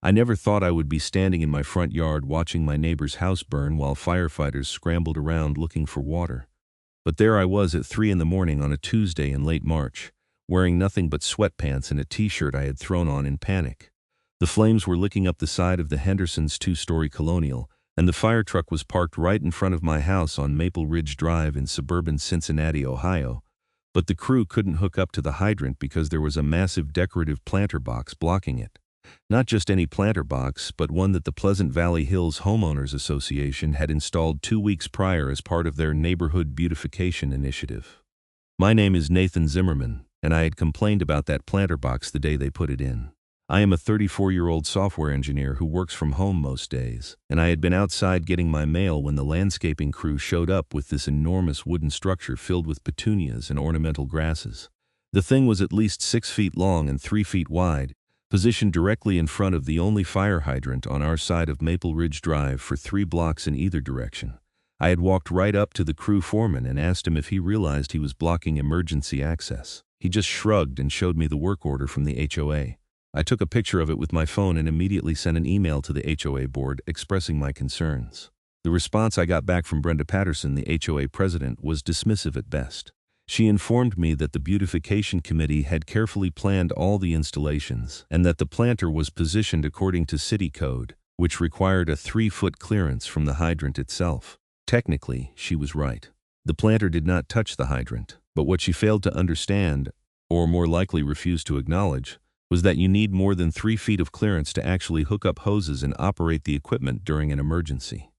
I never thought I would be standing in my front yard watching my neighbor's house burn while firefighters scrambled around looking for water. But there I was at 3 in the morning on a Tuesday in late March, wearing nothing but sweatpants and a t-shirt I had thrown on in panic. The flames were licking up the side of the Henderson's 2-story colonial, and the fire truck was parked right in front of my house on Maple Ridge Drive in suburban Cincinnati, Ohio. But the crew couldn't hook up to the hydrant because there was a massive decorative planter box blocking it. Not just any planter box, but one that the Pleasant Valley Hills Homeowners Association had installed 2 weeks prior as part of their neighborhood beautification initiative. My name is Nathan Zimmerman, and I had complained about that planter box the day they put it in. I am a 34-year-old software engineer who works from home most days, and I had been outside getting my mail when the landscaping crew showed up with this enormous wooden structure filled with petunias and ornamental grasses. The thing was at least 6 feet long and 3 feet wide, positioned directly in front of the only fire hydrant on our side of Maple Ridge Drive for 3 blocks in either direction. I had walked right up to the crew foreman and asked him if he realized he was blocking emergency access. He just shrugged and showed me the work order from the HOA. I took a picture of it with my phone and immediately sent an email to the HOA board expressing my concerns. The response I got back from Brenda Patterson, the HOA president, was dismissive at best. She informed me that the beautification committee had carefully planned all the installations and that the planter was positioned according to city code, which required a 3-foot clearance from the hydrant itself. Technically, she was right. The planter did not touch the hydrant, but what she failed to understand, or more likely refused to acknowledge, was that you need more than 3 feet of clearance to actually hook up hoses and operate the equipment during an emergency.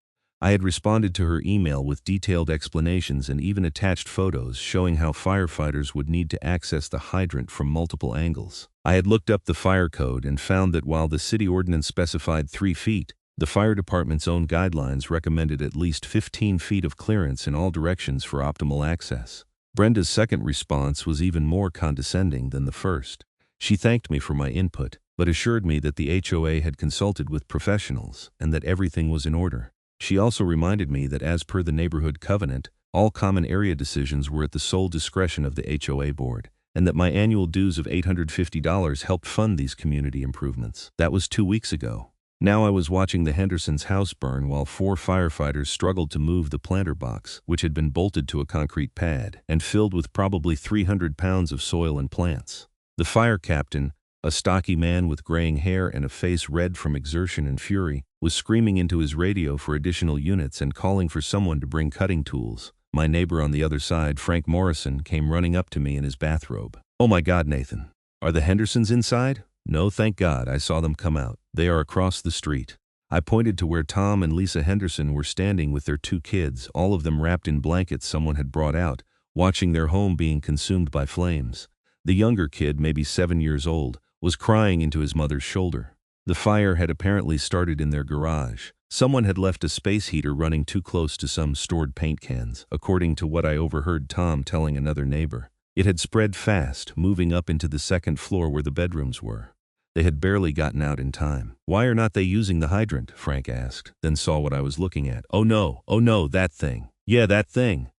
I had responded to her email with detailed explanations and even attached photos showing how firefighters would need to access the hydrant from multiple angles. I had looked up the fire code and found that while the city ordinance specified 3 feet, the fire department's own guidelines recommended at least 15 feet of clearance in all directions for optimal access. Brenda's second response was even more condescending than the first. She thanked me for my input, but assured me that the HOA had consulted with professionals and that everything was in order. She also reminded me that as per the neighborhood covenant, all common area decisions were at the sole discretion of the HOA board, and that my annual dues of $850 helped fund these community improvements. That was 2 weeks ago. Now I was watching the Henderson's house burn while 4 firefighters struggled to move the planter box, which had been bolted to a concrete pad and filled with probably 300 pounds of soil and plants. The fire captain, a stocky man with graying hair and a face red from exertion and fury, was screaming into his radio for additional units and calling for someone to bring cutting tools. My neighbor on the other side, Frank Morrison, came running up to me in his bathrobe. "Oh my God, Nathan. Are the Hendersons inside?" "No, thank God, I saw them come out. They are across the street." I pointed to where Tom and Lisa Henderson were standing with their 2 kids, all of them wrapped in blankets someone had brought out, watching their home being consumed by flames. The younger kid, maybe 7 years old, was crying into his mother's shoulder. The fire had apparently started in their garage. Someone had left a space heater running too close to some stored paint cans, according to what I overheard Tom telling another neighbor. It had spread fast, moving up into the 2nd floor where the bedrooms were. They had barely gotten out in time. "Why are not they using the hydrant?" Frank asked, then saw what I was looking at. Oh no, that thing. Yeah, that thing."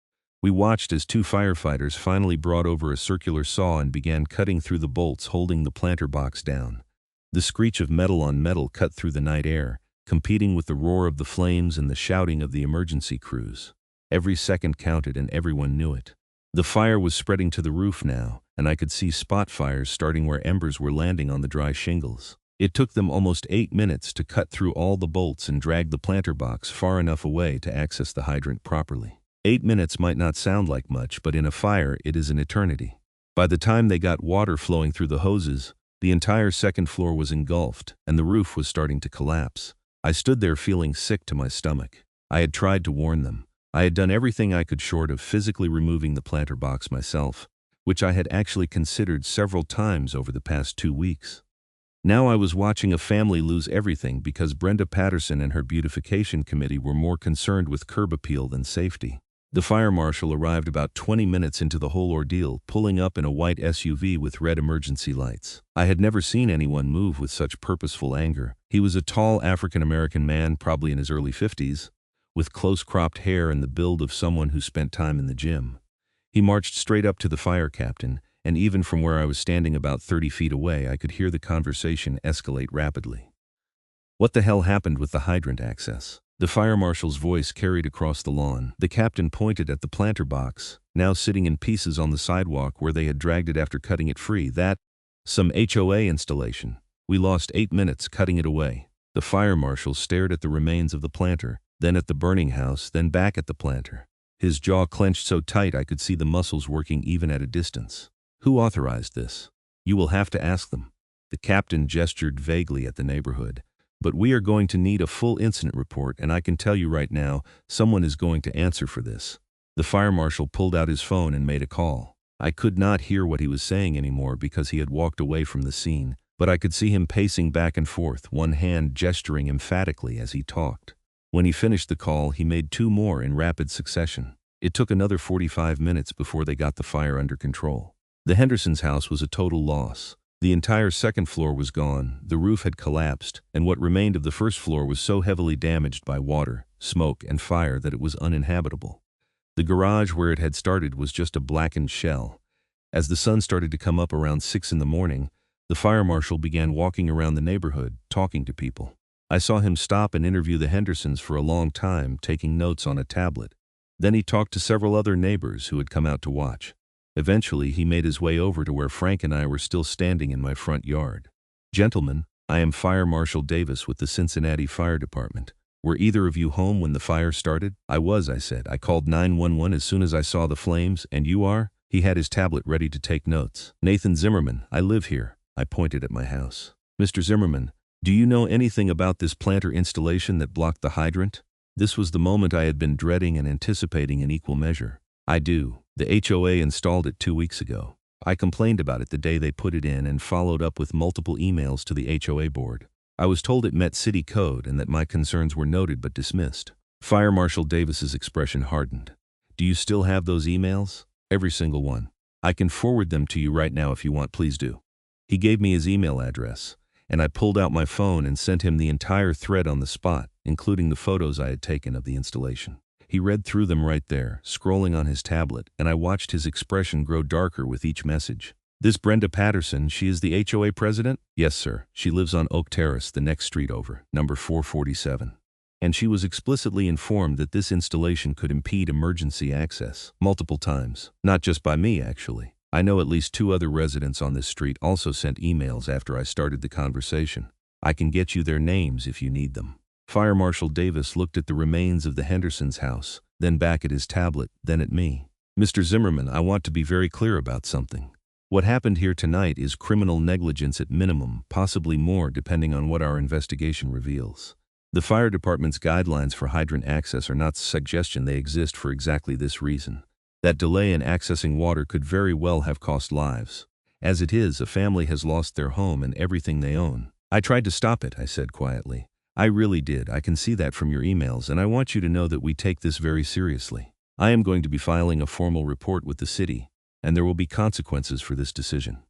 We watched as 2 firefighters finally brought over a circular saw and began cutting through the bolts holding the planter box down. The screech of metal on metal cut through the night air, competing with the roar of the flames and the shouting of the emergency crews. Every second counted and everyone knew it. The fire was spreading to the roof now, and I could see spot fires starting where embers were landing on the dry shingles. It took them almost 8 minutes to cut through all the bolts and drag the planter box far enough away to access the hydrant properly. 8 minutes might not sound like much, but in a fire it is an eternity. By the time they got water flowing through the hoses, the entire 2nd floor was engulfed, and the roof was starting to collapse. I stood there feeling sick to my stomach. I had tried to warn them. I had done everything I could short of physically removing the planter box myself, which I had actually considered several times over the past 2 weeks. Now I was watching a family lose everything because Brenda Patterson and her beautification committee were more concerned with curb appeal than safety. The fire marshal arrived about 20 minutes into the whole ordeal, pulling up in a white SUV with red emergency lights. I had never seen anyone move with such purposeful anger. He was a tall African-American man, probably in his early 50s, with close-cropped hair and the build of someone who spent time in the gym. He marched straight up to the fire captain, and even from where I was standing about 30 feet away, I could hear the conversation escalate rapidly. What the hell happened with the hydrant access? The fire marshal's voice carried across the lawn. The captain pointed at the planter box, now sitting in pieces on the sidewalk where they had dragged it after cutting it free. That, some HOA installation. We lost 8 minutes cutting it away. The fire marshal stared at the remains of the planter, then at the burning house, then back at the planter. His jaw clenched so tight I could see the muscles working even at a distance. Who authorized this? You will have to ask them. The captain gestured vaguely at the neighborhood. But we are going to need a full incident report, and I can tell you right now, someone is going to answer for this. The fire marshal pulled out his phone and made a call. I could not hear what he was saying anymore because he had walked away from the scene, but I could see him pacing back and forth, one hand gesturing emphatically as he talked. When he finished the call, he made 2 more in rapid succession. It took another 45 minutes before they got the fire under control. The Henderson's house was a total loss. The entire second floor was gone, the roof had collapsed, and what remained of the first floor was so heavily damaged by water, smoke, and fire that it was uninhabitable. The garage where it had started was just a blackened shell. As the sun started to come up around 6 in the morning, the fire marshal began walking around the neighborhood, talking to people. I saw him stop and interview the Hendersons for a long time, taking notes on a tablet. Then he talked to several other neighbors who had come out to watch. Eventually, he made his way over to where Frank and I were still standing in my front yard. Gentlemen, I am Fire Marshal Davis with the Cincinnati Fire Department. Were either of you home when the fire started? I was, I said. I called 911 as soon as I saw the flames, and you are? He had his tablet ready to take notes. Nathan Zimmerman, I live here. I pointed at my house. Mr. Zimmerman, do you know anything about this planter installation that blocked the hydrant? This was the moment I had been dreading and anticipating in equal measure. I do. The HOA installed it 2 weeks ago. I complained about it the day they put it in and followed up with multiple emails to the HOA board. I was told it met city code and that my concerns were noted but dismissed. Fire Marshal Davis's expression hardened. Do you still have those emails? Every single one. I can forward them to you right now if you want, please do. He gave me his email address, and I pulled out my phone and sent him the entire thread on the spot, including the photos I had taken of the installation. He read through them right there, scrolling on his tablet, and I watched his expression grow darker with each message. This Brenda Patterson, she is the HOA president? Yes, sir. She lives on Oak Terrace, the next street over, number 447. And she was explicitly informed that this installation could impede emergency access, multiple times. Not just by me, actually. I know at least 2 other residents on this street also sent emails after I started the conversation. I can get you their names if you need them. Fire Marshal Davis looked at the remains of the Henderson's house, then back at his tablet, then at me. Mr. Zimmerman, I want to be very clear about something. What happened here tonight is criminal negligence at minimum, possibly more depending on what our investigation reveals. The fire department's guidelines for hydrant access are not suggestion, they exist for exactly this reason. That delay in accessing water could very well have cost lives. As it is, a family has lost their home and everything they own. I tried to stop it, I said quietly. I really did. I can see that from your emails, and I want you to know that we take this very seriously. I am going to be filing a formal report with the city, and there will be consequences for this decision.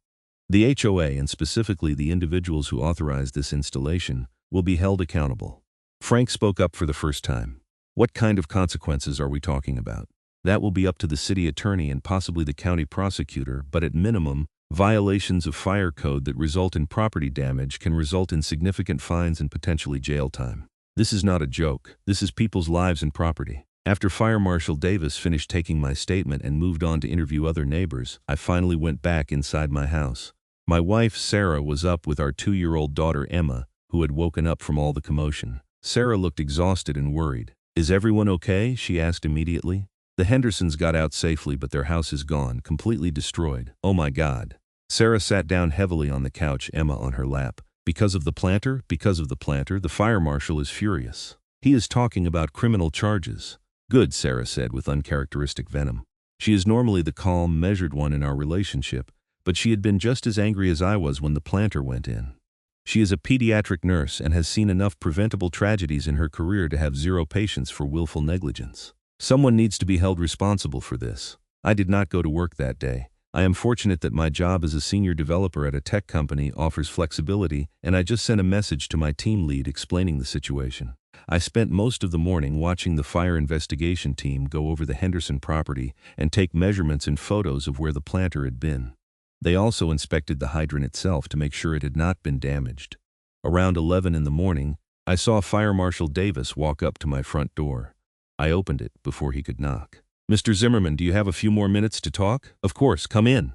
The HOA, and specifically the individuals who authorized this installation, will be held accountable. Frank spoke up for the first time. What kind of consequences are we talking about? That will be up to the city attorney and possibly the county prosecutor, but at minimum, violations of fire code that result in property damage can result in significant fines and potentially jail time. This is not a joke. This is people's lives and property. After Fire Marshal Davis finished taking my statement and moved on to interview other neighbors, I finally went back inside my house. My wife, Sarah, was up with our 2-year-old daughter, Emma, who had woken up from all the commotion. Sarah looked exhausted and worried. Is everyone okay? She asked immediately. The Hendersons got out safely, but their house is gone, completely destroyed. Oh my God. Sarah sat down heavily on the couch, Emma on her lap. Because of the planter? Because of the planter, the fire marshal is furious. He is talking about criminal charges. Good, Sarah said with uncharacteristic venom. She is normally the calm, measured one in our relationship, but she had been just as angry as I was when the planter went in. She is a pediatric nurse and has seen enough preventable tragedies in her career to have zero patience for willful negligence. Someone needs to be held responsible for this. I did not go to work that day. I am fortunate that my job as a senior developer at a tech company offers flexibility, and I just sent a message to my team lead explaining the situation. I spent most of the morning watching the fire investigation team go over the Henderson property and take measurements and photos of where the planter had been. They also inspected the hydrant itself to make sure it had not been damaged. Around 11 in the morning, I saw Fire Marshal Davis walk up to my front door. I opened it before he could knock. "Mr. Zimmerman, do you have a few more minutes to talk?" "Of course, come in."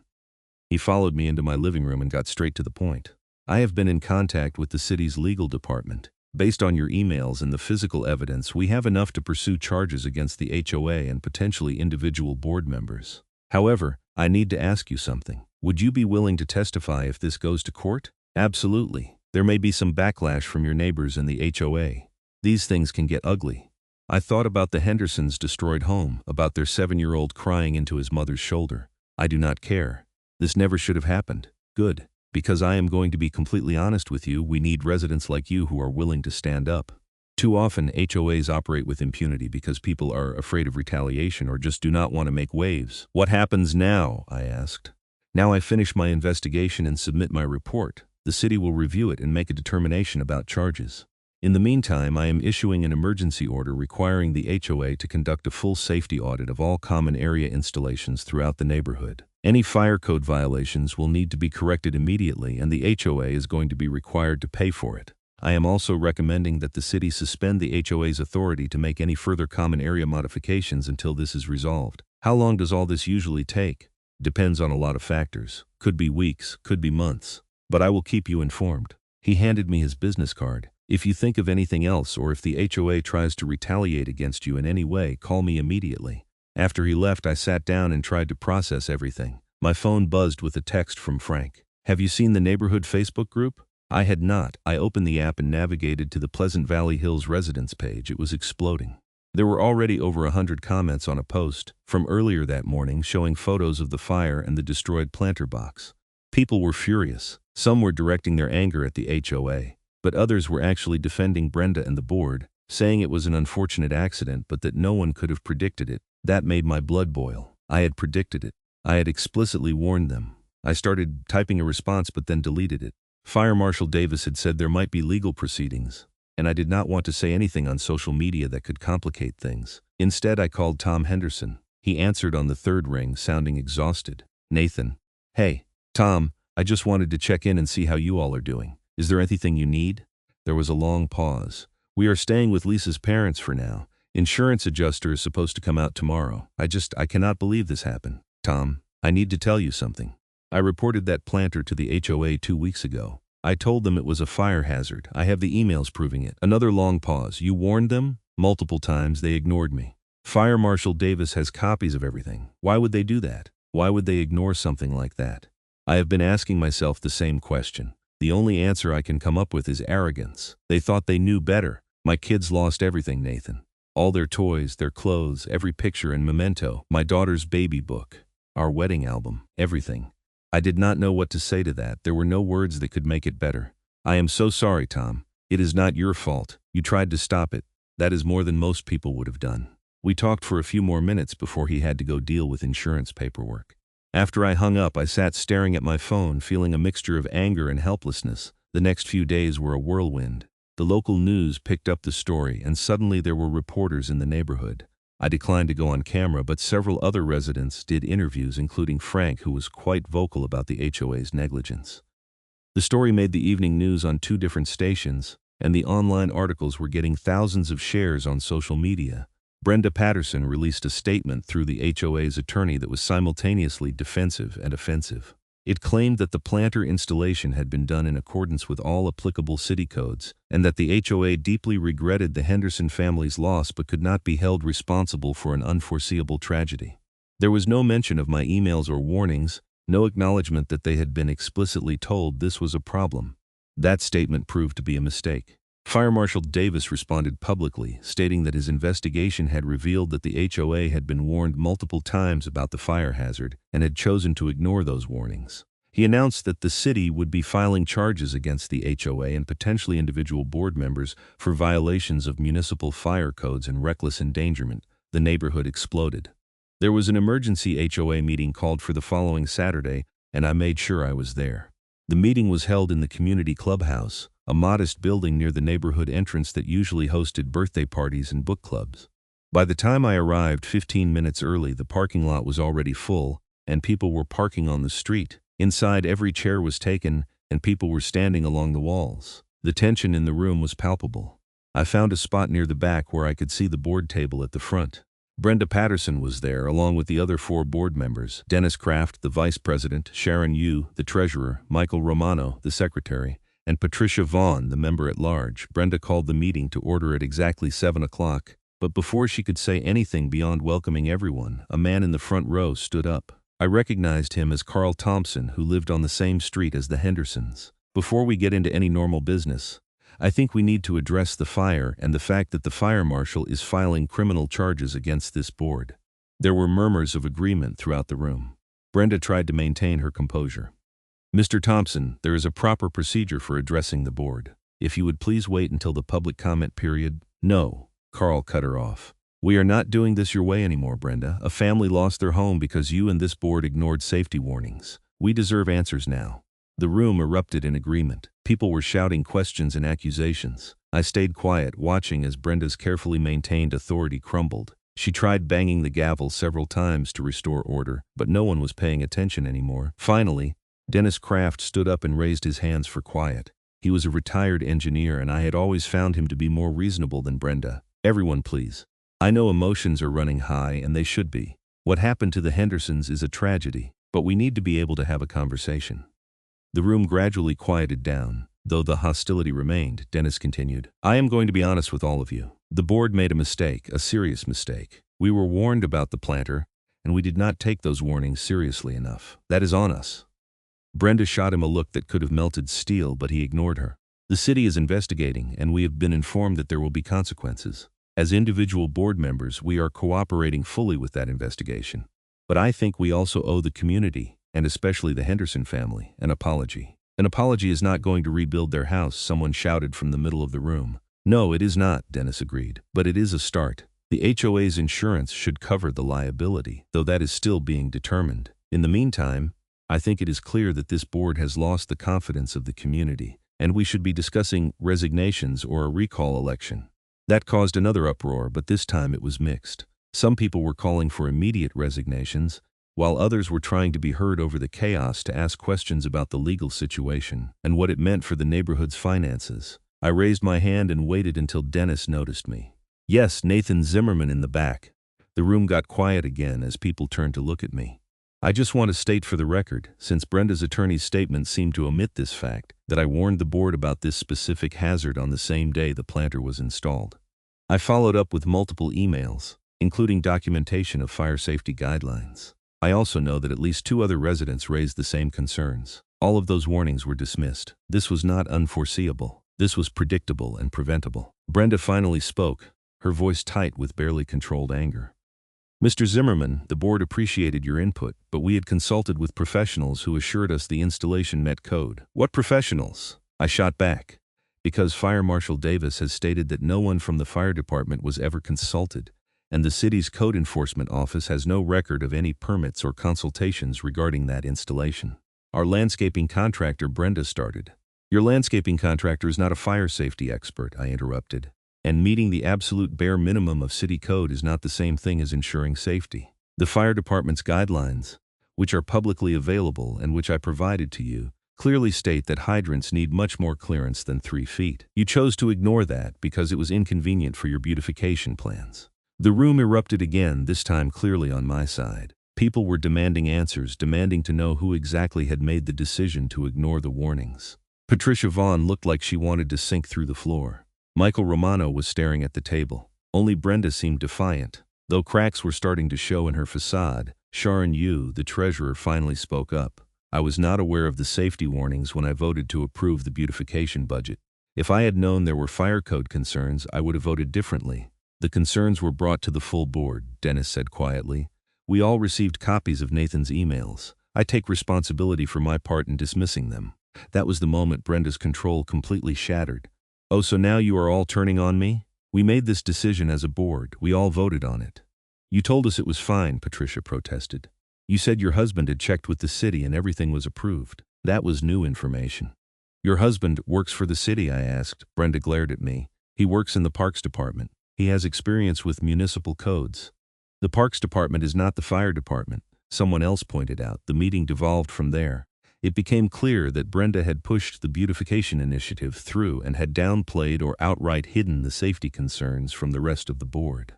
He followed me into my living room and got straight to the point. "I have been in contact with the city's legal department. Based on your emails and the physical evidence, we have enough to pursue charges against the HOA and potentially individual board members. However, I need to ask you something. Would you be willing to testify if this goes to court?" "Absolutely. There may be some backlash from your neighbors and the HOA. These things can get ugly." I thought about the Hendersons' destroyed home, about their 7-year-old crying into his mother's shoulder. "I do not care. This never should have happened." "Good. Because I am going to be completely honest with you, we need residents like you who are willing to stand up. Too often, HOAs operate with impunity because people are afraid of retaliation or just do not want to make waves." "What happens now?" I asked. "Now I finish my investigation and submit my report. The city will review it and make a determination about charges. In the meantime, I am issuing an emergency order requiring the HOA to conduct a full safety audit of all common area installations throughout the neighborhood. Any fire code violations will need to be corrected immediately, and the HOA is going to be required to pay for it. I am also recommending that the city suspend the HOA's authority to make any further common area modifications until this is resolved." "How long does all this usually take?" "Depends on a lot of factors. Could be weeks, could be months. But I will keep you informed." He handed me his business card. "If you think of anything else or if the HOA tries to retaliate against you in any way, call me immediately." After he left, I sat down and tried to process everything. My phone buzzed with a text from Frank. "Have you seen the neighborhood Facebook group?" I had not. I opened the app and navigated to the Pleasant Valley Hills residence page. It was exploding. There were already over 100 comments on a post from earlier that morning showing photos of the fire and the destroyed planter box. People were furious. Some were directing their anger at the HOA. But others were actually defending Brenda and the board, saying it was an unfortunate accident but that no one could have predicted it. That made my blood boil. I had predicted it. I had explicitly warned them. I started typing a response but then deleted it. Fire Marshal Davis had said there might be legal proceedings, and I did not want to say anything on social media that could complicate things. Instead, I called Tom Henderson. He answered on the third ring, sounding exhausted. "Nathan." "Hey, Tom, I just wanted to check in and see how you all are doing. Is there anything you need?" There was a long pause. "We are staying with Lisa's parents for now. Insurance adjuster is supposed to come out tomorrow. I cannot believe this happened. Tom, I need to tell you something. I reported that planter to the HOA 2 weeks ago. I told them it was a fire hazard. I have the emails proving it." Another long pause. "You warned them?" "Multiple times. They ignored me." "Fire Marshal Davis has copies of everything. Why would they do that? Why would they ignore something like that?" I have been asking myself the same question. The only answer I can come up with is arrogance. They thought they knew better. My kids lost everything, Nathan. All their toys, their clothes, every picture and memento, my daughter's baby book, our wedding album, everything. I did not know what to say to that. There were no words that could make it better. "I am so sorry, Tom. It is not your fault. You tried to stop it. That is more than most people would have done." We talked for a few more minutes before he had to go deal with insurance paperwork. After I hung up, I sat staring at my phone, feeling a mixture of anger and helplessness. The next few days were a whirlwind. The local news picked up the story, and suddenly there were reporters in the neighborhood. I declined to go on camera, but several other residents did interviews, including Frank, who was quite vocal about the HOA's negligence. The story made the evening news on 2 different stations, and the online articles were getting thousands of shares on social media. Brenda Patterson released a statement through the HOA's attorney that was simultaneously defensive and offensive. It claimed that the planter installation had been done in accordance with all applicable city codes, and that the HOA deeply regretted the Henderson family's loss but could not be held responsible for an unforeseeable tragedy. There was no mention of my emails or warnings, no acknowledgement that they had been explicitly told this was a problem. That statement proved to be a mistake. Fire Marshal Davis responded publicly, stating that his investigation had revealed that the HOA had been warned multiple times about the fire hazard and had chosen to ignore those warnings. He announced that the city would be filing charges against the HOA and potentially individual board members for violations of municipal fire codes and reckless endangerment. The neighborhood exploded. There was an emergency HOA meeting called for the following Saturday, and I made sure I was there. The meeting was held in the community clubhouse, a modest building near the neighborhood entrance that usually hosted birthday parties and book clubs. By the time I arrived 15 minutes early, the parking lot was already full, and people were parking on the street. Inside, every chair was taken, and people were standing along the walls. The tension in the room was palpable. I found a spot near the back where I could see the board table at the front. Brenda Patterson was there, along with the other 4 board members: Dennis Kraft, the vice president; Sharon Yu, the treasurer; Michael Romano, the secretary; and Patricia Vaughn, the member at large. Brenda called the meeting to order at exactly 7 o'clock, but before she could say anything beyond welcoming everyone, a man in the front row stood up. I recognized him as Carl Thompson, who lived on the same street as the Hendersons. Before we get into any normal business, I think we need to address the fire and the fact that the fire marshal is filing criminal charges against this board. There were murmurs of agreement throughout the room. Brenda tried to maintain her composure. Mr. Thompson, there is a proper procedure for addressing the board. If you would please wait until the public comment period. No, Carl cut her off. We are not doing this your way anymore, Brenda. A family lost their home because you and this board ignored safety warnings. We deserve answers now. The room erupted in agreement. People were shouting questions and accusations. I stayed quiet, watching as Brenda's carefully maintained authority crumbled. She tried banging the gavel several times to restore order, but no one was paying attention anymore. Finally, Dennis Kraft stood up and raised his hands for quiet. He was a retired engineer, and I had always found him to be more reasonable than Brenda. Everyone, please. I know emotions are running high, and they should be. What happened to the Hendersons is a tragedy, but we need to be able to have a conversation. The room gradually quieted down. Though the hostility remained, Dennis continued. I am going to be honest with all of you. The board made a mistake, a serious mistake. We were warned about the planter, and we did not take those warnings seriously enough. That is on us. Brenda shot him a look that could have melted steel, but he ignored her. The city is investigating, and we have been informed that there will be consequences. As individual board members, we are cooperating fully with that investigation. But I think we also owe the community, and especially the Henderson family, an apology. An apology is not going to rebuild their house, someone shouted from the middle of the room. No, it is not, Dennis agreed. But it is a start. The HOA's insurance should cover the liability, though that is still being determined. In the meantime, I think it is clear that this board has lost the confidence of the community, and we should be discussing resignations or a recall election. That caused another uproar, but this time it was mixed. Some people were calling for immediate resignations, while others were trying to be heard over the chaos to ask questions about the legal situation and what it meant for the neighborhood's finances. I raised my hand and waited until Dennis noticed me. Yes, Nathan Zimmerman in the back. The room got quiet again as people turned to look at me. I just want to state for the record, since Brenda's attorney's statement seemed to omit this fact, that I warned the board about this specific hazard on the same day the planter was installed. I followed up with multiple emails, including documentation of fire safety guidelines. I also know that at least 2 other residents raised the same concerns. All of those warnings were dismissed. This was not unforeseeable. This was predictable and preventable. Brenda finally spoke, her voice tight with barely controlled anger. Mr. Zimmerman, the board appreciated your input, but we had consulted with professionals who assured us the installation met code. What professionals? I shot back. Because Fire Marshal Davis has stated that no one from the fire department was ever consulted, and the city's code enforcement office has no record of any permits or consultations regarding that installation. Our landscaping contractor, Brenda, started. Your landscaping contractor is not a fire safety expert, I interrupted. And meeting the absolute bare minimum of city code is not the same thing as ensuring safety. The fire department's guidelines, which are publicly available and which I provided to you, clearly state that hydrants need much more clearance than 3 feet. You chose to ignore that because it was inconvenient for your beautification plans. The room erupted again, this time clearly on my side. People were demanding answers, demanding to know who exactly had made the decision to ignore the warnings. Patricia Vaughn looked like she wanted to sink through the floor. Michael Romano was staring at the table. Only Brenda seemed defiant. Though cracks were starting to show in her facade, Sharon Yu, the treasurer, finally spoke up. I was not aware of the safety warnings when I voted to approve the beautification budget. If I had known there were fire code concerns, I would have voted differently. The concerns were brought to the full board, Dennis said quietly. We all received copies of Nathan's emails. I take responsibility for my part in dismissing them. That was the moment Brenda's control completely shattered. Oh, so now you are all turning on me? We made this decision as a board. We all voted on it. You told us it was fine, Patricia protested. You said your husband had checked with the city and everything was approved. That was new information. Your husband works for the city, I asked. Brenda glared at me. He works in the Parks Department. He has experience with municipal codes. The Parks Department is not the fire department, someone else pointed out. The meeting devolved from there, It became clear that Brenda had pushed the beautification initiative through and had downplayed or outright hidden the safety concerns from the rest of the board.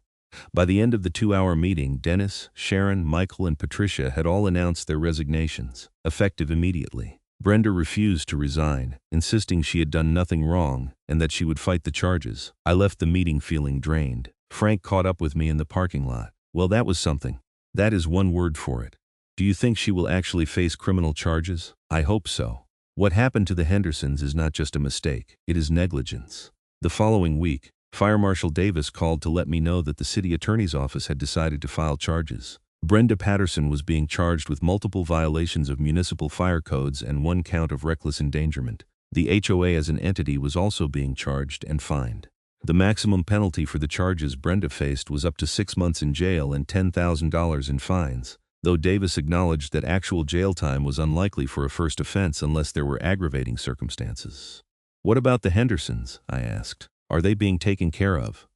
By the end of the 2-hour meeting, Dennis, Sharon, Michael, and Patricia had all announced their resignations, effective immediately. Brenda refused to resign, insisting she had done nothing wrong and that she would fight the charges. I left the meeting feeling drained. Frank caught up with me in the parking lot. Well, that was something. That is one word for it. Do you think she will actually face criminal charges? I hope so. What happened to the Hendersons is not just a mistake, it is negligence. The following week, Fire Marshal Davis called to let me know that the city attorney's office had decided to file charges. Brenda Patterson was being charged with multiple violations of municipal fire codes and 1 count of reckless endangerment. The HOA as an entity was also being charged and fined. The maximum penalty for the charges Brenda faced was up to 6 months in jail and $10,000 in fines, though Davis acknowledged that actual jail time was unlikely for a first offense unless there were aggravating circumstances. What about the Hendersons? I asked. Are they being taken care of?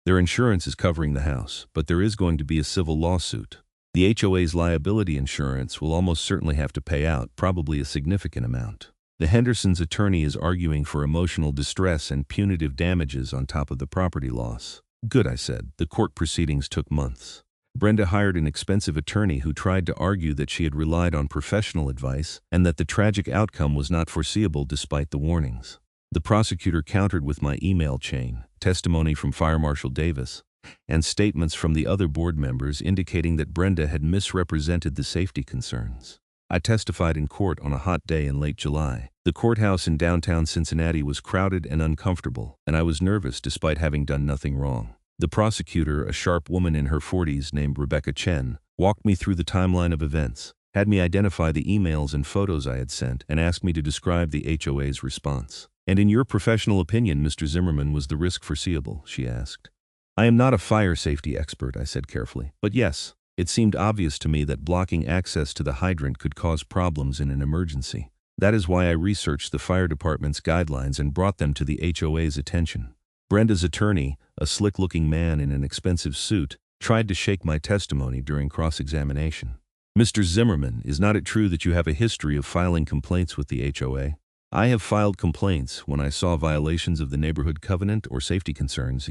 Their insurance is covering the house, but there is going to be a civil lawsuit. The HOA's liability insurance will almost certainly have to pay out, probably a significant amount. The Hendersons' attorney is arguing for emotional distress and punitive damages on top of the property loss. Good, I said. The court proceedings took months. Brenda hired an expensive attorney who tried to argue that she had relied on professional advice and that the tragic outcome was not foreseeable despite the warnings. The prosecutor countered with my email chain, testimony from Fire Marshal Davis, and statements from the other board members indicating that Brenda had misrepresented the safety concerns. I testified in court on a hot day in late July. The courthouse in downtown Cincinnati was crowded and uncomfortable, and I was nervous despite having done nothing wrong. The prosecutor, a sharp woman in her 40s named Rebecca Chen, walked me through the timeline of events, had me identify the emails and photos I had sent, and asked me to describe the HOA's response. And in your professional opinion, Mr. Zimmerman, was the risk foreseeable? She asked. I am not a fire safety expert, I said carefully, but yes, it seemed obvious to me that blocking access to the hydrant could cause problems in an emergency. That is why I researched the fire department's guidelines and brought them to the HOA's attention. Brenda's attorney, a slick-looking man in an expensive suit, tried to shake my testimony during cross-examination. Mr. Zimmerman, is not it true that you have a history of filing complaints with the HOA? I have filed complaints when I saw violations of the neighborhood covenant or safety concerns.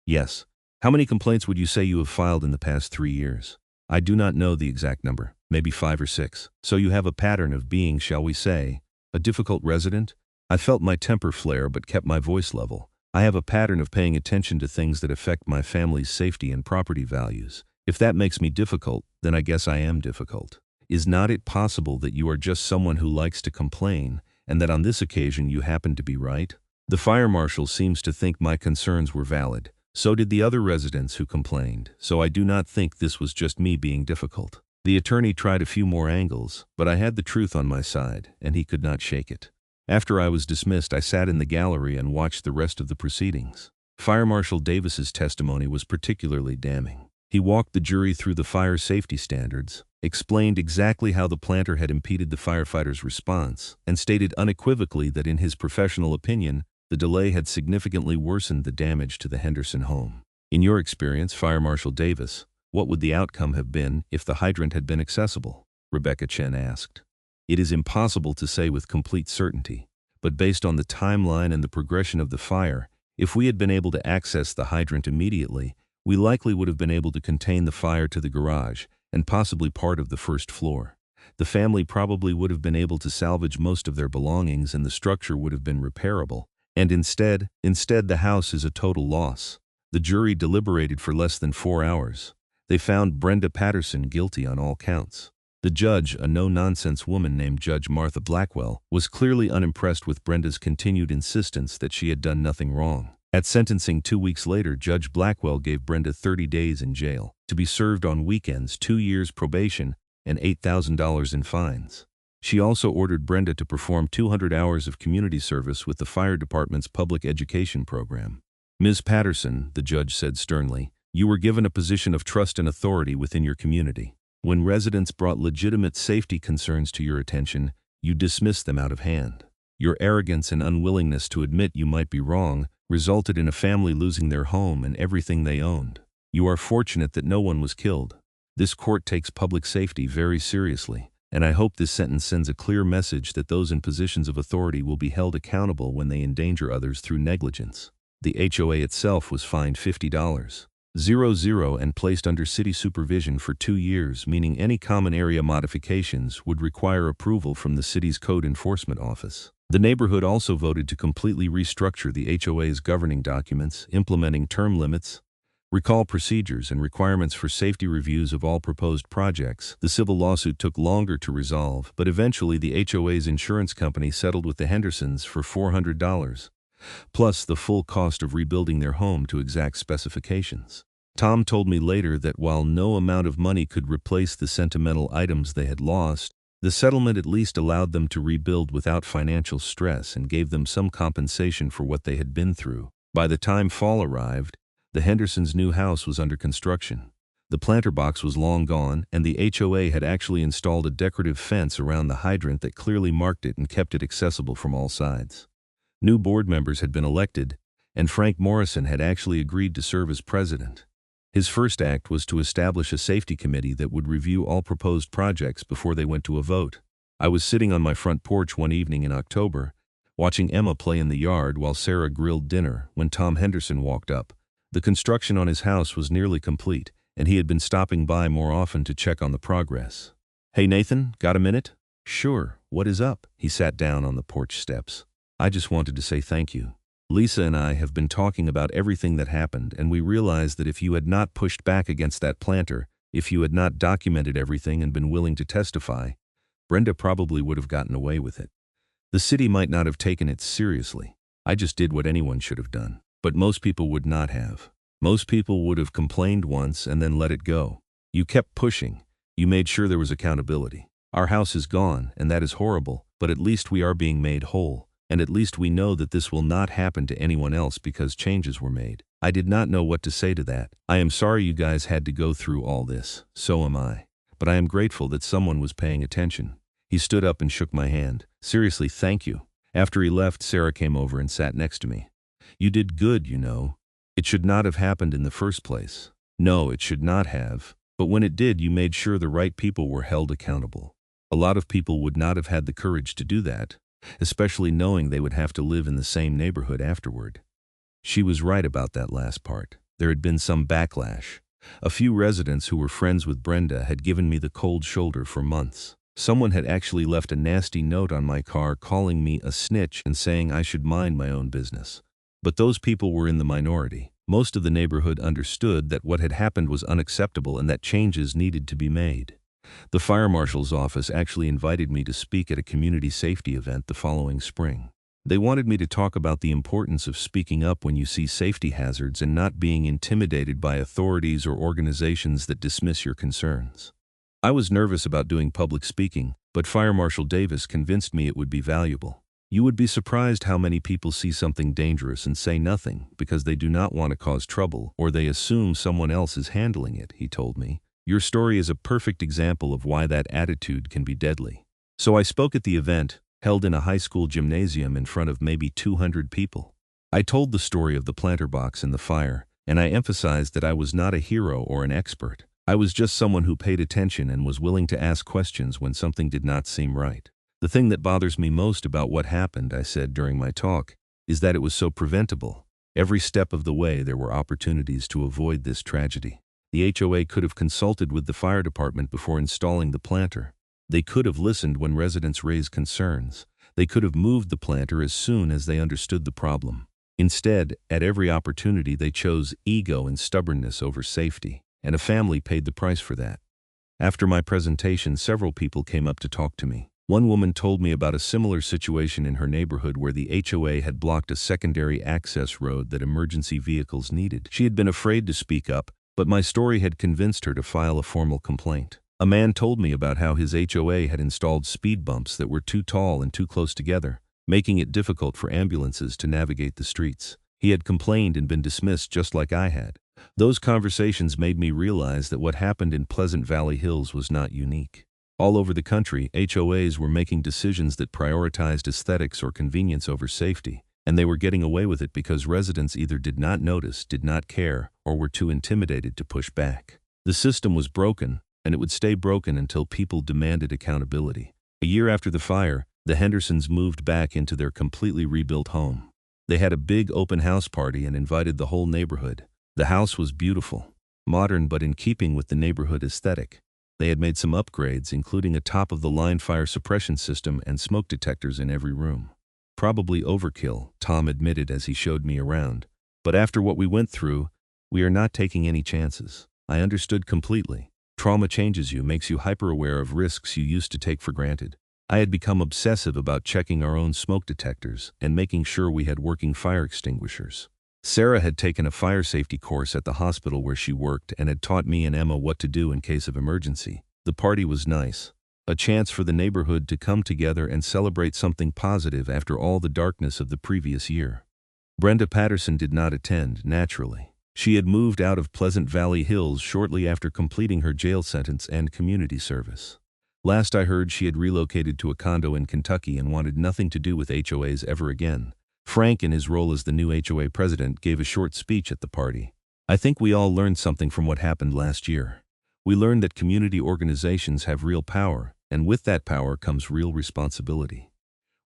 Yes. How many complaints would you say you have filed in the past 3 years? I do not know the exact number, maybe 5 or 6. So you have a pattern of being, shall we say, a difficult resident? I felt my temper flare but kept my voice level. I have a pattern of paying attention to things that affect my family's safety and property values. If that makes me difficult, then I guess I am difficult. Is not it possible that you are just someone who likes to complain, and that on this occasion you happen to be right? The fire marshal seems to think my concerns were valid. So did the other residents who complained, so I do not think this was just me being difficult. The attorney tried a few more angles, but I had the truth on my side, and he could not shake it. After I was dismissed, I sat in the gallery and watched the rest of the proceedings. Fire Marshal Davis's testimony was particularly damning. He walked the jury through the fire safety standards, explained exactly how the planter had impeded the firefighters' response, and stated unequivocally that in his professional opinion, the delay had significantly worsened the damage to the Henderson home. In your experience, Fire Marshal Davis, what would the outcome have been if the hydrant had been accessible? Rebecca Chen asked. It is impossible to say with complete certainty, but based on the timeline and the progression of the fire, if we had been able to access the hydrant immediately, we likely would have been able to contain the fire to the garage and possibly part of the first floor. The family probably would have been able to salvage most of their belongings and the structure would have been repairable. And instead the house is a total loss. The jury deliberated for less than 4 hours. They found Brenda Patterson guilty on all counts. The judge, a no-nonsense woman named Judge Martha Blackwell, was clearly unimpressed with Brenda's continued insistence that she had done nothing wrong. At sentencing 2 weeks later, Judge Blackwell gave Brenda 30 days in jail, to be served on weekends, 2 years probation, and $8,000 in fines. She also ordered Brenda to perform 200 hours of community service with the fire department's public education program. Ms. Patterson, the judge said sternly, you were given a position of trust and authority within your community. When residents brought legitimate safety concerns to your attention, you dismissed them out of hand. Your arrogance and unwillingness to admit you might be wrong resulted in a family losing their home and everything they owned. You are fortunate that no one was killed. This court takes public safety very seriously. And I hope this sentence sends a clear message that those in positions of authority will be held accountable when they endanger others through negligence. The HOA itself was fined $50,000 and placed under city supervision for 2 years, meaning any common area modifications would require approval from the city's code enforcement office. The neighborhood also voted to completely restructure the HOA's governing documents, implementing term limits, recall procedures, and requirements for safety reviews of all proposed projects. The civil lawsuit took longer to resolve, but eventually the HOA's insurance company settled with the Hendersons for $400, plus the full cost of rebuilding their home to exact specifications. Tom told me later that while no amount of money could replace the sentimental items they had lost, the settlement at least allowed them to rebuild without financial stress and gave them some compensation for what they had been through. By the time fall arrived, the Hendersons' new house was under construction. The planter box was long gone, and the HOA had actually installed a decorative fence around the hydrant that clearly marked it and kept it accessible from all sides. New board members had been elected, and Frank Morrison had actually agreed to serve as president. His first act was to establish a safety committee that would review all proposed projects before they went to a vote. I was sitting on my front porch one evening in October, watching Emma play in the yard while Sarah grilled dinner, when Tom Henderson walked up. The construction on his house was nearly complete, and he had been stopping by more often to check on the progress. "Hey Nathan, got a minute?" "Sure, what is up?" He sat down on the porch steps. "I just wanted to say thank you. Lisa and I have been talking about everything that happened, and we realized that if you had not pushed back against that planter, if you had not documented everything and been willing to testify, Brenda probably would have gotten away with it. The city might not have taken it seriously. I just did what anyone should have done. But most people would not have. Most people would have complained once and then let it go. You kept pushing. You made sure there was accountability. Our house is gone, and that is horrible, but at least we are being made whole, and at least we know that this will not happen to anyone else because changes were made." I did not know what to say to that. I am sorry you guys had to go through all this. So am I. But I am grateful that someone was paying attention. He stood up and shook my hand. "Seriously, thank you." After he left, Sarah came over and sat next to me. "You did good, you know. It should not have happened in the first place." "No, it should not have. But when it did, you made sure the right people were held accountable. A lot of people would not have had the courage to do that, especially knowing they would have to live in the same neighborhood afterward." She was right about that last part. There had been some backlash. A few residents who were friends with Brenda had given me the cold shoulder for months. Someone had actually left a nasty note on my car calling me a snitch and saying I should mind my own business. But those people were in the minority. Most of the neighborhood understood that what had happened was unacceptable and that changes needed to be made. The fire marshal's office actually invited me to speak at a community safety event the following spring. They wanted me to talk about the importance of speaking up when you see safety hazards and not being intimidated by authorities or organizations that dismiss your concerns. I was nervous about doing public speaking, but Fire Marshal Davis convinced me it would be valuable. "You would be surprised how many people see something dangerous and say nothing because they do not want to cause trouble or they assume someone else is handling it," he told me. "Your story is a perfect example of why that attitude can be deadly." So I spoke at the event, held in a high school gymnasium in front of maybe 200 people. I told the story of the planter box and the fire, and I emphasized that I was not a hero or an expert. I was just someone who paid attention and was willing to ask questions when something did not seem right. "The thing that bothers me most about what happened," I said during my talk, "is that it was so preventable. Every step of the way there were opportunities to avoid this tragedy. The HOA could have consulted with the fire department before installing the planter. They could have listened when residents raised concerns. They could have moved the planter as soon as they understood the problem. Instead, at every opportunity they chose ego and stubbornness over safety, and a family paid the price for that." After my presentation, several people came up to talk to me. One woman told me about a similar situation in her neighborhood where the HOA had blocked a secondary access road that emergency vehicles needed. She had been afraid to speak up, but my story had convinced her to file a formal complaint. A man told me about how his HOA had installed speed bumps that were too tall and too close together, making it difficult for ambulances to navigate the streets. He had complained and been dismissed just like I had. Those conversations made me realize that what happened in Pleasant Valley Hills was not unique. All over the country, HOAs were making decisions that prioritized aesthetics or convenience over safety, and they were getting away with it because residents either did not notice, did not care, or were too intimidated to push back. The system was broken, and it would stay broken until people demanded accountability. A year after the fire, the Hendersons moved back into their completely rebuilt home. They had a big open house party and invited the whole neighborhood. The house was beautiful, modern but in keeping with the neighborhood aesthetic. They had made some upgrades, including a top-of-the-line fire suppression system and smoke detectors in every room. Probably overkill, Tom admitted as he showed me around. But after what we went through, we are not taking any chances. I understood completely. Trauma changes you, makes you hyper-aware of risks you used to take for granted. I had become obsessive about checking our own smoke detectors and making sure we had working fire extinguishers. Sarah had taken a fire safety course at the hospital where she worked and had taught me and Emma what to do in case of emergency. The party was nice. A chance for the neighborhood to come together and celebrate something positive after all the darkness of the previous year. Brenda Patterson did not attend, naturally. She had moved out of Pleasant Valley Hills shortly after completing her jail sentence and community service. Last I heard, she had relocated to a condo in Kentucky and wanted nothing to do with HOAs ever again. Frank, in his role as the new HOA president, gave a short speech at the party. I think we all learned something from what happened last year. We learned that community organizations have real power, and with that power comes real responsibility.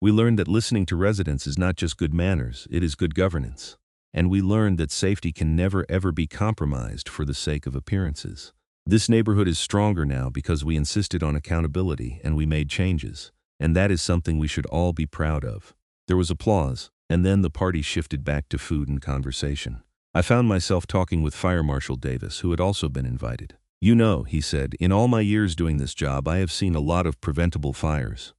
We learned that listening to residents is not just good manners, it is good governance. And we learned that safety can never ever be compromised for the sake of appearances. This neighborhood is stronger now because we insisted on accountability and we made changes, and that is something we should all be proud of. There was applause, and then the party shifted back to food and conversation. I found myself talking with Fire Marshal Davis, who had also been invited. "You know," he said, "in all my years doing this job, I have seen a lot of preventable fires.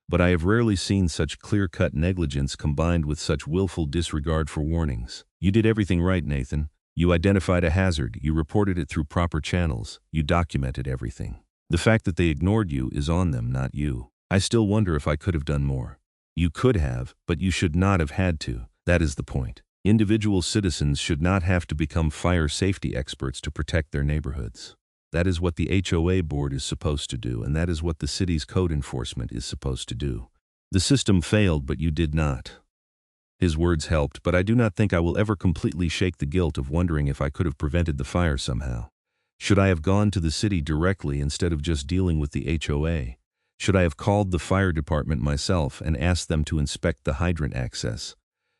But I have rarely seen such clear-cut negligence combined with such willful disregard for warnings. You did everything right, Nathan. You identified a hazard, you reported it through proper channels, you documented everything. The fact that they ignored you is on them, not you. I still wonder if I could have done more." You could have, but you should not have had to. That is the point. Individual citizens should not have to become fire safety experts to protect their neighborhoods. That is what the HOA board is supposed to do, and that is what the city's code enforcement is supposed to do. The system failed, but you did not. His words helped, but I do not think I will ever completely shake the guilt of wondering if I could have prevented the fire somehow. Should I have gone to the city directly instead of just dealing with the HOA? Should I have called the fire department myself and asked them to inspect the hydrant access?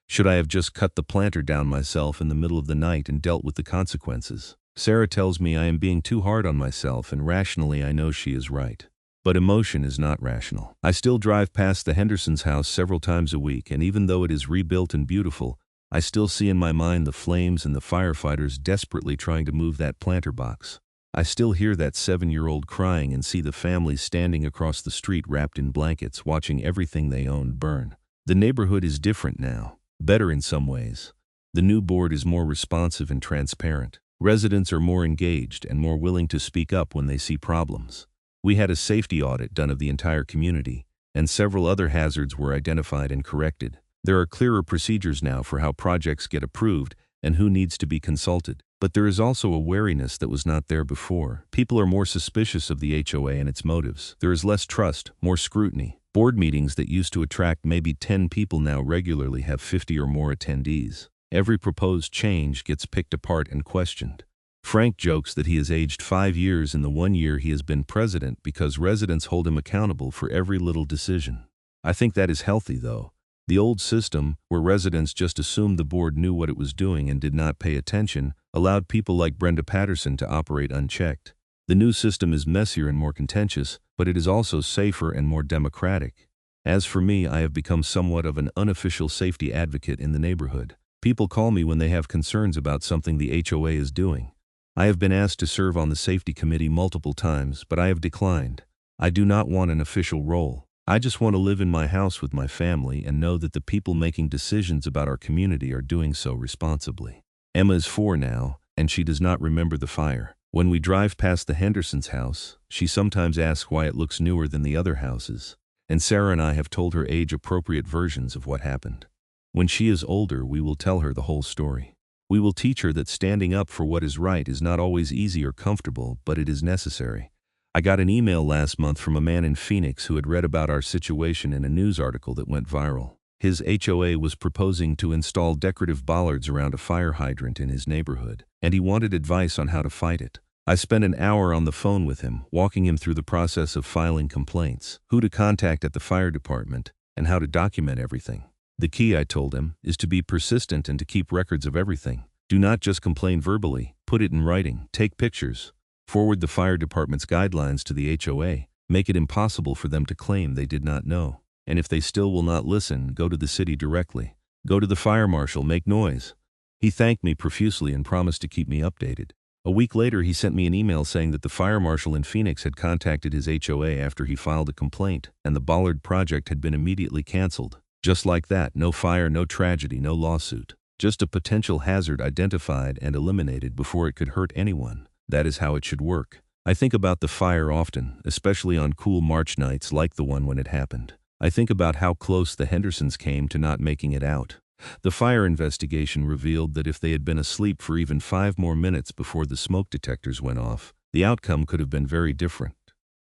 Should I have just cut the planter down myself in the middle of the night and dealt with the consequences? Sarah tells me I am being too hard on myself, and rationally I know she is right. But emotion is not rational. I still drive past the Hendersons' house several times a week, and even though it is rebuilt and beautiful, I still see in my mind the flames and the firefighters desperately trying to move that planter box. I still hear that 7-year-old crying and see the families standing across the street wrapped in blankets watching everything they owned burn. The neighborhood is different now, better in some ways. The new board is more responsive and transparent. Residents are more engaged and more willing to speak up when they see problems. We had a safety audit done of the entire community, and several other hazards were identified and corrected. There are clearer procedures now for how projects get approved and who needs to be consulted. But there is also a wariness that was not there before. People are more suspicious of the HOA and its motives. There is less trust, more scrutiny. Board meetings that used to attract maybe 10 people now regularly have 50 or more attendees. Every proposed change gets picked apart and questioned. Frank jokes that he has aged 5 years in the 1 year he has been president because residents hold him accountable for every little decision. I think that is healthy, though. The old system, where residents just assumed the board knew what it was doing and did not pay attention, allowed people like Brenda Patterson to operate unchecked. The new system is messier and more contentious, but it is also safer and more democratic. As for me, I have become somewhat of an unofficial safety advocate in the neighborhood. People call me when they have concerns about something the HOA is doing. I have been asked to serve on the safety committee multiple times, but I have declined. I do not want an official role. I just want to live in my house with my family and know that the people making decisions about our community are doing so responsibly. Emma is 4 now, and she does not remember the fire. When we drive past the Hendersons' house, she sometimes asks why it looks newer than the other houses, and Sarah and I have told her age-appropriate versions of what happened. When she is older, we will tell her the whole story. We will teach her that standing up for what is right is not always easy or comfortable, but it is necessary. I got an email last month from a man in Phoenix who had read about our situation in a news article that went viral. His HOA was proposing to install decorative bollards around a fire hydrant in his neighborhood, and he wanted advice on how to fight it. I spent an hour on the phone with him, walking him through the process of filing complaints, who to contact at the fire department, and how to document everything. The key, I told him, is to be persistent and to keep records of everything. Do not just complain verbally, put it in writing, take pictures. Forward the fire department's guidelines to the HOA. Make it impossible for them to claim they did not know. And if they still will not listen, go to the city directly. Go to the fire marshal, make noise. He thanked me profusely and promised to keep me updated. A week later, he sent me an email saying that the fire marshal in Phoenix had contacted his HOA after he filed a complaint, and the Bollard project had been immediately canceled. Just like that, no fire, no tragedy, no lawsuit. Just a potential hazard identified and eliminated before it could hurt anyone. That is how it should work. I think about the fire often, especially on cool March nights like the one when it happened. I think about how close the Hendersons came to not making it out. The fire investigation revealed that if they had been asleep for even 5 more minutes before the smoke detectors went off, the outcome could have been very different.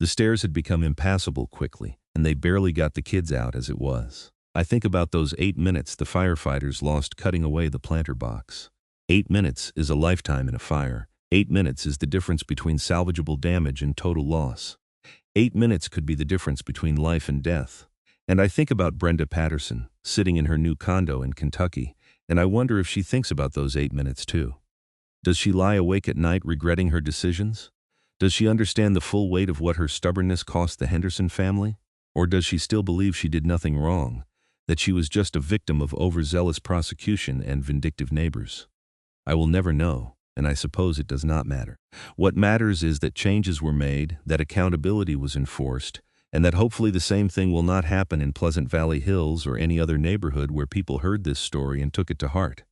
The stairs had become impassable quickly, and they barely got the kids out as it was. I think about those 8 minutes the firefighters lost cutting away the planter box. 8 minutes is a lifetime in a fire. 8 minutes is the difference between salvageable damage and total loss. 8 minutes could be the difference between life and death. And I think about Brenda Patterson, sitting in her new condo in Kentucky, and I wonder if she thinks about those 8 minutes too. Does she lie awake at night regretting her decisions? Does she understand the full weight of what her stubbornness cost the Henderson family? Or does she still believe she did nothing wrong, that she was just a victim of overzealous prosecution and vindictive neighbors? I will never know, and I suppose it does not matter. What matters is that changes were made, that accountability was enforced, and that hopefully the same thing will not happen in Pleasant Valley Hills or any other neighborhood where people heard this story and took it to heart.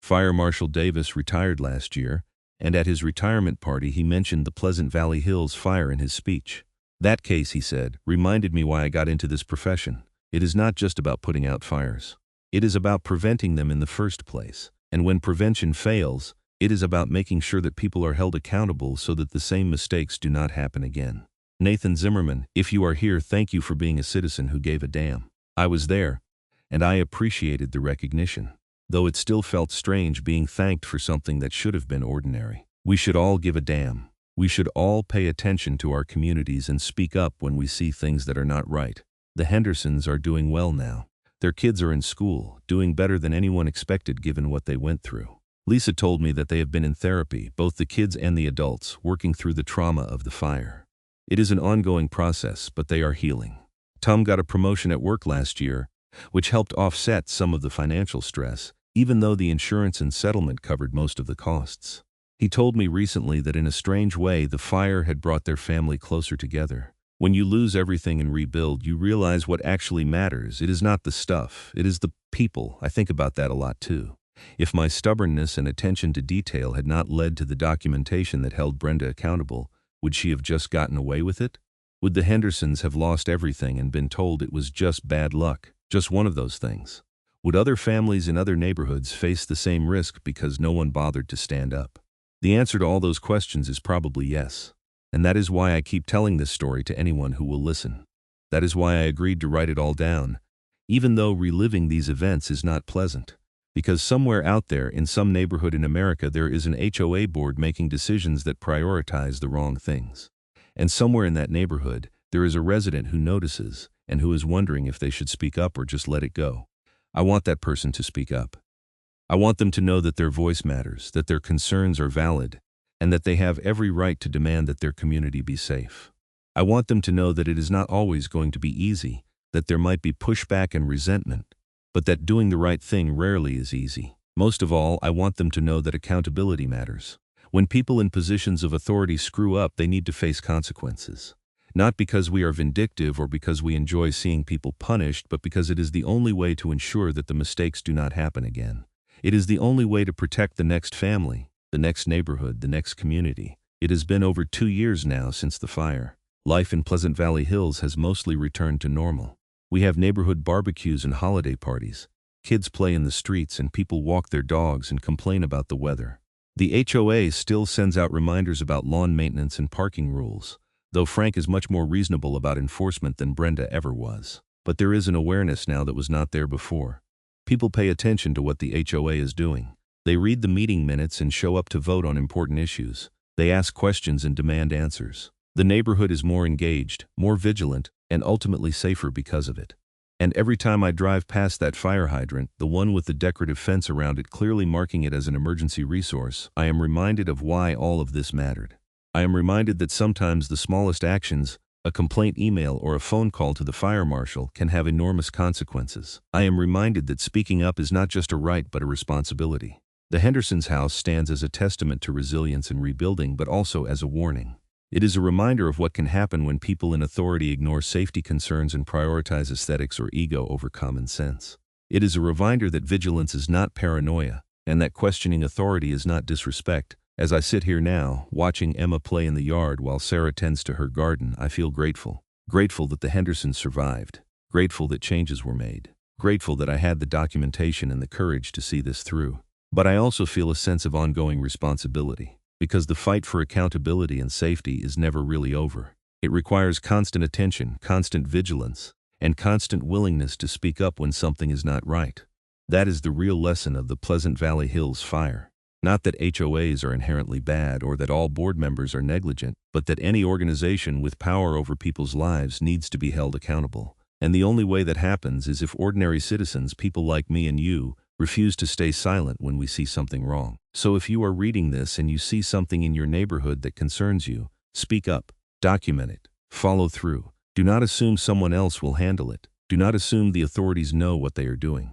Fire Marshal Davis retired last year, and at his retirement party he mentioned the Pleasant Valley Hills fire in his speech. That case, he said, reminded me why I got into this profession. It is not just about putting out fires. It is about preventing them in the first place. And when prevention fails, it is about making sure that people are held accountable so that the same mistakes do not happen again. Nathan Zimmerman, if you are here, thank you for being a citizen who gave a damn. I was there, and I appreciated the recognition, though it still felt strange being thanked for something that should have been ordinary. We should all give a damn. We should all pay attention to our communities and speak up when we see things that are not right. The Hendersons are doing well now. Their kids are in school, doing better than anyone expected given what they went through. Lisa told me that they have been in therapy, both the kids and the adults, working through the trauma of the fire. It is an ongoing process, but they are healing. Tom got a promotion at work last year, which helped offset some of the financial stress, even though the insurance and settlement covered most of the costs. He told me recently that in a strange way, the fire had brought their family closer together. When you lose everything and rebuild, you realize what actually matters. It is not the stuff, it is the people. I think about that a lot too. If my stubbornness and attention to detail had not led to the documentation that held Brenda accountable, would she have just gotten away with it? Would the Hendersons have lost everything and been told it was just bad luck, just one of those things? Would other families in other neighborhoods face the same risk because no one bothered to stand up? The answer to all those questions is probably yes. And that is why I keep telling this story to anyone who will listen. That is why I agreed to write it all down, even though reliving these events is not pleasant. Because somewhere out there in some neighborhood in America there is an HOA board making decisions that prioritize the wrong things. And somewhere in that neighborhood there is a resident who notices and who is wondering if they should speak up or just let it go. I want that person to speak up. I want them to know that their voice matters, that their concerns are valid, and that they have every right to demand that their community be safe. I want them to know that it is not always going to be easy, that there might be pushback and resentment, but that doing the right thing rarely is easy. Most of all, I want them to know that accountability matters. When people in positions of authority screw up, they need to face consequences. Not because we are vindictive or because we enjoy seeing people punished, but because it is the only way to ensure that the mistakes do not happen again. It is the only way to protect the next family, the next neighborhood, the next community. It has been over 2 years now since the fire. Life in Pleasant Valley Hills has mostly returned to normal. We have neighborhood barbecues and holiday parties. Kids play in the streets and people walk their dogs and complain about the weather. The HOA still sends out reminders about lawn maintenance and parking rules, though Frank is much more reasonable about enforcement than Brenda ever was. But there is an awareness now that was not there before. People pay attention to what the HOA is doing. They read the meeting minutes and show up to vote on important issues. They ask questions and demand answers. The neighborhood is more engaged, more vigilant, and ultimately safer because of it. And every time I drive past that fire hydrant, the one with the decorative fence around it clearly marking it as an emergency resource, I am reminded of why all of this mattered. I am reminded that sometimes the smallest actions, a complaint email or a phone call to the fire marshal, can have enormous consequences. I am reminded that speaking up is not just a right but a responsibility. The Henderson's house stands as a testament to resilience and rebuilding, but also as a warning. It is a reminder of what can happen when people in authority ignore safety concerns and prioritize aesthetics or ego over common sense. It is a reminder that vigilance is not paranoia, and that questioning authority is not disrespect. As I sit here now, watching Emma play in the yard while Sarah tends to her garden, I feel grateful. Grateful that the Hendersons survived. Grateful that changes were made. Grateful that I had the documentation and the courage to see this through. But I also feel a sense of ongoing responsibility, because the fight for accountability and safety is never really over. It requires constant attention, constant vigilance, and constant willingness to speak up when something is not right. That is the real lesson of the Pleasant Valley Hills fire. Not that HOAs are inherently bad or that all board members are negligent, but that any organization with power over people's lives needs to be held accountable. And the only way that happens is if ordinary citizens, people like me and you, refuse to stay silent when we see something wrong. So if you are reading this and you see something in your neighborhood that concerns you, speak up, document it, follow through. Do not assume someone else will handle it. Do not assume the authorities know what they are doing.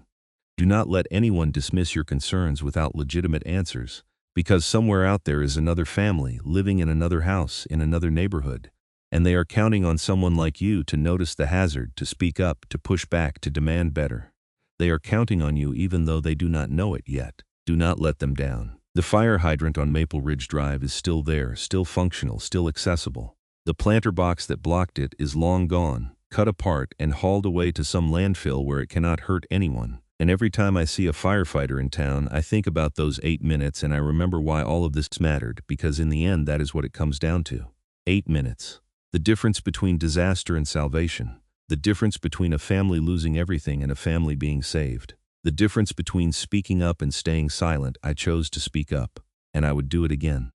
Do not let anyone dismiss your concerns without legitimate answers, because somewhere out there is another family living in another house in another neighborhood, and they are counting on someone like you to notice the hazard, to speak up, to push back, to demand better. They are counting on you even though they do not know it yet. Do not let them down. The fire hydrant on Maple Ridge Drive is still there, still functional, still accessible. The planter box that blocked it is long gone, cut apart and hauled away to some landfill where it cannot hurt anyone. And every time I see a firefighter in town, I think about those 8 minutes and I remember why all of this mattered, because in the end that is what it comes down to. 8 minutes. The difference between disaster and salvation. The difference between a family losing everything and a family being saved. The difference between speaking up and staying silent. I chose to speak up, and I would do it again.